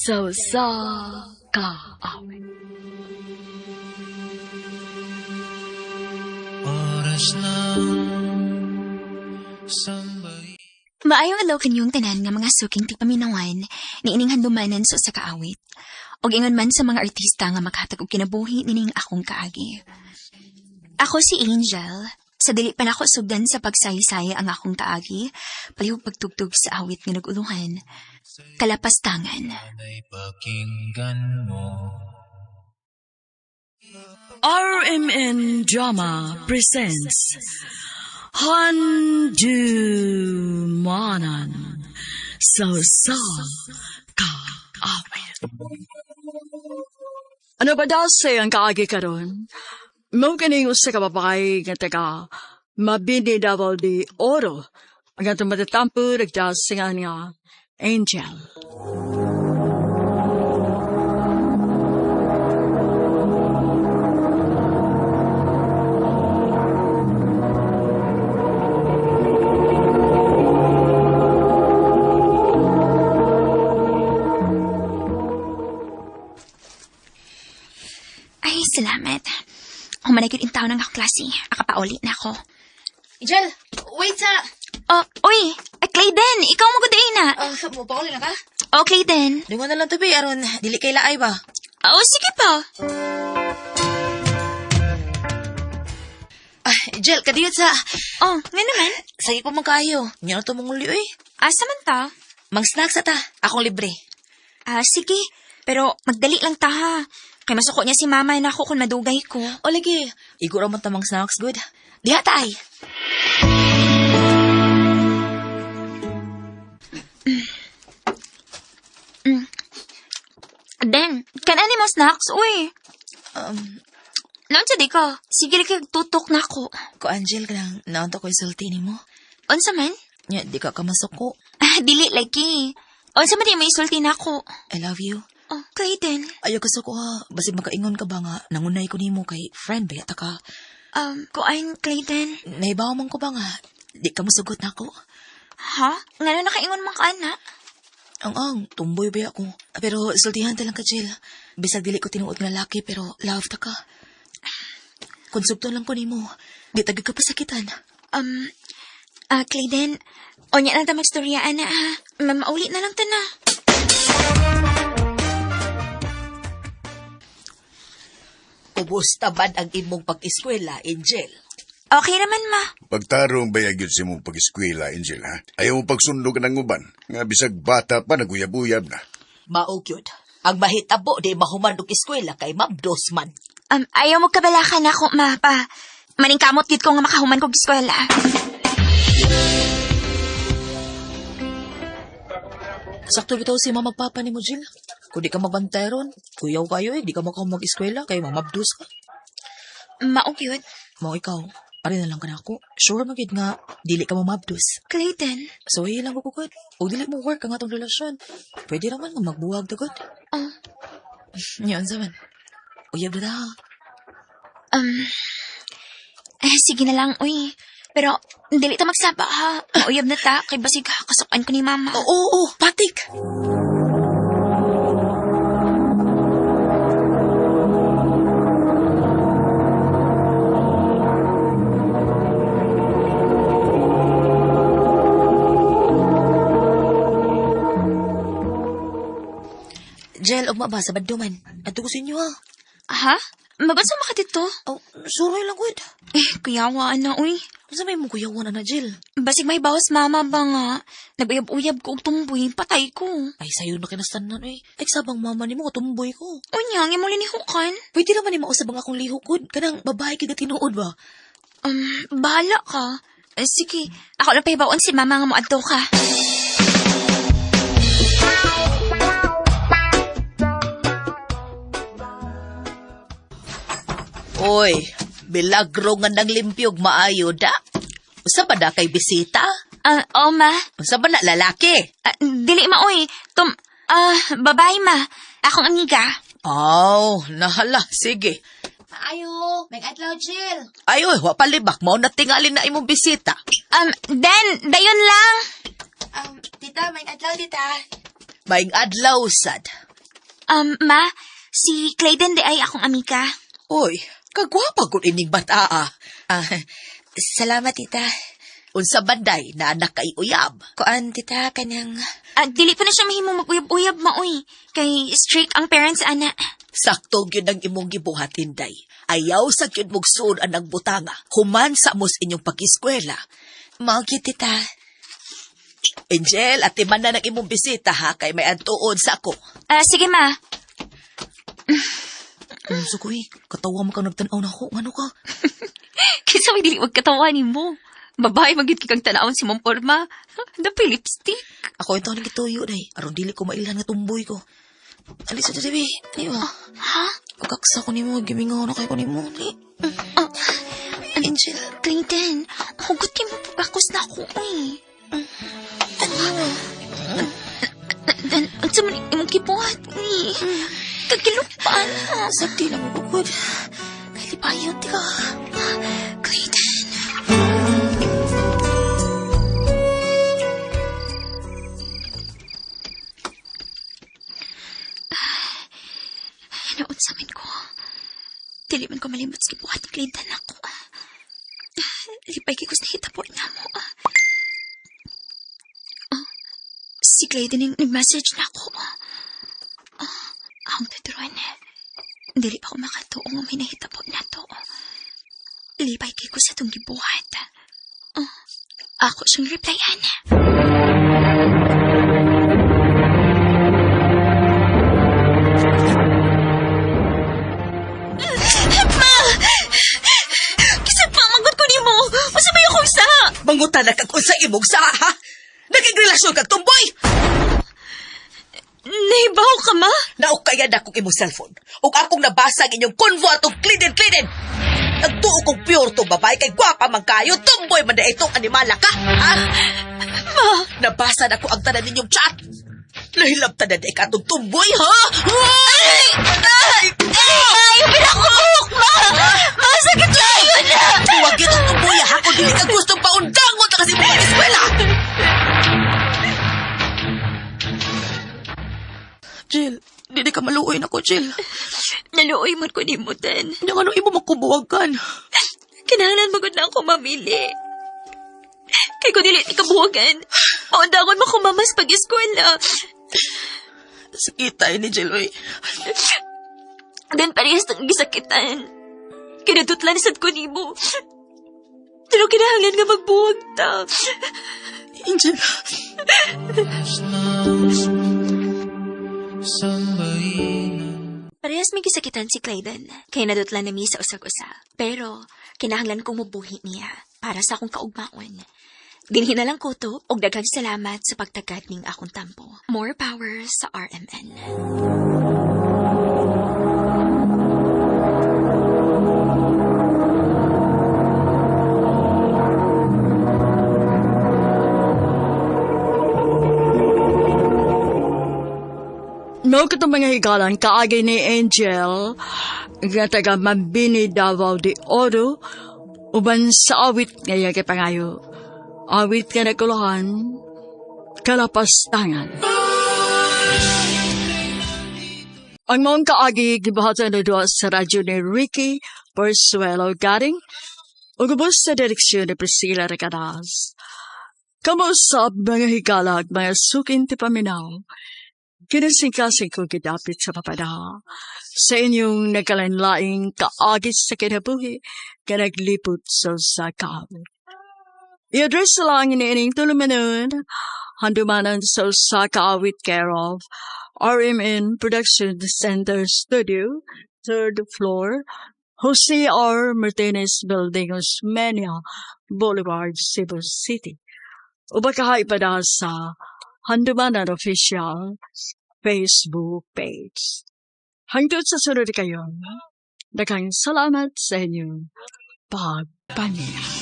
sa kaawit. Oras lang sambay. Maayong adlaw kanyong tanan nga mga suking tipaminawan ni ining handumanan sa kaawit. Og ingon man sa mga artista nga maghatag og kinabuhi nining akong kaagi. Ako si Angel. Sa dili pa nako sugdan sa pagsaysay ang akong kaagi, palihog pagtugtog sa awit nga naguluhan. Kalapastangan. Ay pakinggan mo. RMN Drama presents Handumanan sa kaawit. Ano ba daw ang kaagi karon? Mo kaning usa ka babae nga taga mabini double di oro. Ang atong matatampo nagdasingan nga Angel. Ay, salamat. Humanagin in taon ng akong klase. Akapauli na ako. Angel, wait sa... Oh, uy! Clayden! Ikaw mo gudain na! Pauli na ka? Oh, Clayden. Lingon na lang tabi, aron, dili kay laay ba? Oh, sige pa. Angel, kadiyot sa... Oh, nga naman. Sige ko magkayo. Nga na ito mong uli, oy. Asa man ta? Mang snacks ata. Akong libre. Sige. Pero magdali lang ta ha. Kay masuko niya si mama na ako kung madugay ko. O, lagi. Igo ramon tamang snacks, good. Diha tay. Den, kanani mo snacks? Uy. Noon sa di ka. Sige kay tutok na ako. Ko, Angel, kanang naunta ko isulti ni mo. Unsa man? Nya, di ka kamasuko. Dili lagi. Unsa man di may isulti na ako. I love you. Oh, Clayden. Ayaw ka suko ha. Basig makaingon ka ba nga, nangunay ko ni mo kay friend ba yata ka. Kuain, Clayden. Naibaw man ko ba nga, di ka masugot na ako. Ha? Nga nakaingon man ka na? Ang, tumboy ba ako. Pero sultihan talang ka, Jill. Bisag dili ko tinuod nga laki, pero love ta ka. Konsubto lang ko ni mo. Di tagad ka pasakitan. Clayden, o niya lang ta magstoryaan na ha. Mauli na lang ta na. Kumusta ba ang imong pag-eskwela, Angel? Okay naman, ma. Pagtarong bayag yun si mong pag-eskwela, Angel, ha? Ayaw mo pagsundo ka ng uban. Nga bisag bata pa, naguyab-uyab na. Maugyod. Ang mahitabo di mahuman og eskwela kay Ma'am Dosman. Ayaw mo kabalakan ako, ma, pa. Maningkamot gid ko nga makahuman kog eskwela. Sakto bitaw si Mama magpapa ni mo, Jill. Kung di ka magbantay ron, kuyaw kayo di ka makahumag eskwela kay mamabdos ka. Maugyod. Mao ikaw, pare na lang ka na ako. Sure magid nga, dili ka mamabdos. Clayden. So, lang ko good. O dili mo work ang atong relasyon. Pwede naman nga magbuwag na good. Yan sa man. Uyab na ha. Sige na lang, uy. Pero, dili ta magsaba ha. Mauyab na ta, kay basig kasukan ko ni mama. Oo, patik. Jel, ugma ba sa baduman? Ato ko sa inyo ha. Ha? Mabansa makatito? Oh, sorry lang good. Kuyawa na, uy. Sa may mong kuyawan na, Jill? Basig may bawas mama ba nga. Naguyab-uyab ko og tumboy, patay ko. Ay, sayo na kinastanan eh. Ay, sabang mama ni mo, katumboy ko. Unya, nga mo linihukan. Pwede naman ni mausabang akong lihukod. Kanang babae kita tinuod ba? Bahala ka. Sige, ako na pahibaon si mama nga mo adto ka. Oy, bilagro nga nang limpyog maayo da. Usa ba da kay bisita? Ma. Usa ba na lalaki? Dili ma, uy. Babae ma. Akong amiga. Oh, nahala. Sige. Ayo, may adlaw, Jill. Ay, oy, wapalibak mo na tingali na imong bisita. Dan, dayon lang. Tita, may adlaw, tita. Maing adlaw, sad. Ma, si Clayton de ay akong amika. Oy, kagwapa ko ining bata ah. Salamat, tita. Unsa banday na anak kay uyab. Kuan, tita, kanang... dili pa na siya mahimong mag-uyab-uyab, maoy. Kay strict ang parents, ana. Sakto gyud ang imong gibuhat Inday. Ayaw sa gyud mugsuon ang butanga. Human sa amos inyong pag-eskwela. Mao gyud, tita. Angel, atiman na ng imong bisita ha kay may antuon sa ako. Sige, ma. Sukoy, katawa mo kang nagtanaw na ako. Ano ka? Kisa may dili wag katawanin mo. Babae magit kang tanawon si mong porma. Dapat lipstick. Ako yung taon nagituyo day. Aron dili ko mailan nga tumboy ko. Alis sa dali, Di ba? Ha? Pagkaksa ko ni mo, gimingaw na kayo ko ni mo. Angel. Clayton, hugot kayo mo pagkakos na ako, eh. Ang saman imong kipuhat, eh. Kagilupan. Sakti na mo bukod. Kalipayon, di ka. Clayton. Noon sa amin ko. Dili man ko malimot sa kibuhat ni Clayton ako. Lipay kay kus nahita po niya mo. Si Clayton yung nag-message na ako. Ang taturuan dili pa ako makatuong ang hinahita po na to. Lipay kay kus sa itong gibuhat. Ako siyang replyan. Mangutan na kag unsa imong sa ha? Nagigrelasyon kag tumboy? Nahibaw ka, ma? Naukayan na kong imong cellphone. Ug akong nabasa ang inyong konvo atong klinin-klinin. Nagtuo kong pure tong babae kay gwapa man kayo. Tumboy man na itong animala ka, ha? Ma! Nabasa na ko ang tanan ninyong chat. Nahilabtan na di ka itong tumboy, ha? Ayaw pinakubuk, ma! Masakit lang yun na! Huwag itong tumboy, ha? Kung dili ka gustong paundangon na kasi mo mag-eskwela. Jill, di ka maluoy na ko, Jill. Naluoy man ko ni mo, Ten. Yung ano imo magkubuwagan. Kinahanglan magod na ako mamili. Kay ko dili ikabuwagan. Paundangon mo kumamas pag-eskwela. Sakita ni Jill, oy. Dan parehas ng gisakitan. Kinadutlan sad ko ni mo. Pero kinahanglan nga magbuwag ta. Angel. Parehas may gisakitan si Clayton. Kaya nadutlan na mi sa usag-usa. Pero kinahanglan kong mabuhi niya para sa akong kaugmaon. Dinhi na lang ko to og daghang salamat sa pagtagad ning akong tampo. More power sa RMN. No, katong mga higalan, kaagay ni Angel, nga taga Mabini, Davao de Oro, uban sa awit ngaya kay pangayo. Awit ka na kulahan, kalapastangan. Ang mong kaagi, gibahatan na doon sa radyo ni Ricky Persuelo Garing, o gubos sa direksyon ni Priscilla Recadas. Kamusap mga higalag, mga sukin ti paminaw, kinasingkasing ko gidapit sa papada sa inyong nagkalanlaing kaagis sa kinabuhi ka naglipot sa kawit. I-address lang iniining tulumanon, handumanan sa kawit care of RMN Production Center Studio, 3rd floor, Jose R. Martinez Building, Osmeña Boulevard, Cebu City. Ubakahay pa na sa Handumanan Official Facebook page. Hanggang sa sunod kayo, daghang salamat sa inyong pagpaninag.